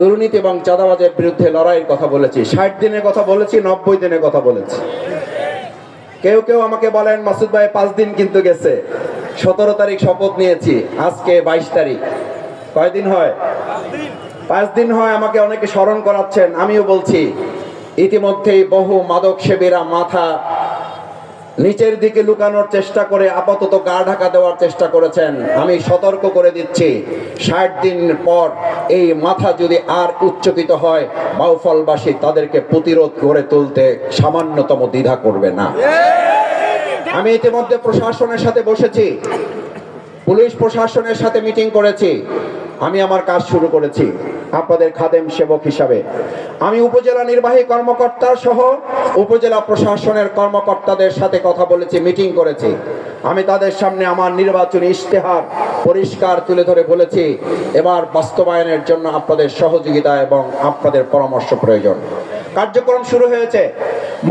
দুর্নীতি এবং চাঁদাবাজের বিরুদ্ধে লড়াইয়ের কথা বলেছি, 60 দিনের কথা বলেছি, 90 দিনের কথা বলেছি। কেউ কেউ আমাকে বলেন মাসুদ ভাই 5 দিন কিন্তু গেছে, 17 তারিখ শপথ নিয়েছি, আজকে 22 তারিখ, কয়দিন হয়? 5 দিন হয়। আমাকে অনেকে স্মরণ করাচ্ছেন, আমিও বলছি ইতিমধ্যেই বহু মাদক সেবীরা মাথা নিচের দিকে লুকানোর চেষ্টা করে আপাতত গা ঢাকা দেওয়ার চেষ্টা করেছেন। আমি সতর্ক করে দিচ্ছি, 60 দিন পর এই মাথা যদি আর উচ্চকিত হয়, বাউফলবাসী তাদেরকে প্রতিরোধ করে তুলতে সামান্যতম দ্বিধা করবে না। আমি ইতিমধ্যে প্রশাসনের সাথে বসেছি, পুলিশ প্রশাসনের সাথে মিটিং করেছি। আমি আমার কাজ শুরু করেছি আপনাদের খাদেম সেবক হিসাবে। আমি উপজেলা নির্বাহী কর্মকর্তা সহ উপজেলা প্রশাসনের কর্মকর্তাদের সাথে কথা বলেছি, মিটিং করেছি। আমি তাদের সামনে আমার নির্বাচনী ইশতেহার পরিষ্কার তুলে ধরে বলেছি, এবার বাস্তবায়নের জন্য আপনাদের সহযোগিতা এবং আপনাদের পরামর্শ প্রয়োজন। কার্যক্রম শুরু হয়েছে।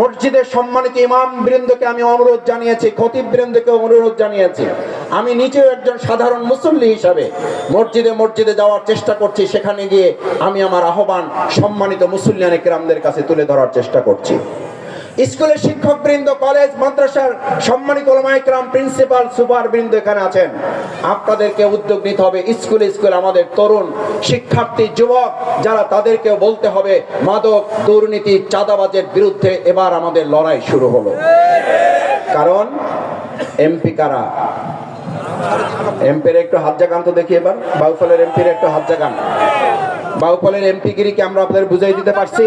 মসজিদের সম্মানিত ইমাম বৃন্দকে আমি অনুরোধ জানিয়েছি, খতিব বৃন্দকে অনুরোধ জানিয়েছি। আমি নিজেও একজন সাধারণ মুসল্লি হিসাবে মসজিদে মসজিদে যাওয়ার চেষ্টা করছি। সেখানে গিয়ে আমি আমার আহ্বান সম্মানিত মুসল্লিয়ানে কেরামদের কাছে তুলে ধরার চেষ্টা করছি। স্কুলের শিক্ষক বৃন্দ, কলেজ মাদ্রাসার সম্মানিত উলামায়ে কেরাম, প্রিন্সিপাল, সুপার বৃন্দ এখানে আছেন। আপনাদেরকে উদ্যোগ নিতে হবে। স্কুলে স্কুলে আমাদের তরুণ শিক্ষার্থী, যুবক যারা, তাদেরকেও বলতে হবে মাদক, দুর্নীতি, চাঁদাবাজের বিরুদ্ধে এবার আমাদের লড়াই শুরু হলো। কারণ এমপি কারা? এমপির একটু হাত জাগান তো দেখি এবার। বাউফলের এমপির একটু হাত জাগান। বাউফলের এমপি গিরি কি আমরা আপনাদের বুঝাই দিতে পারছি?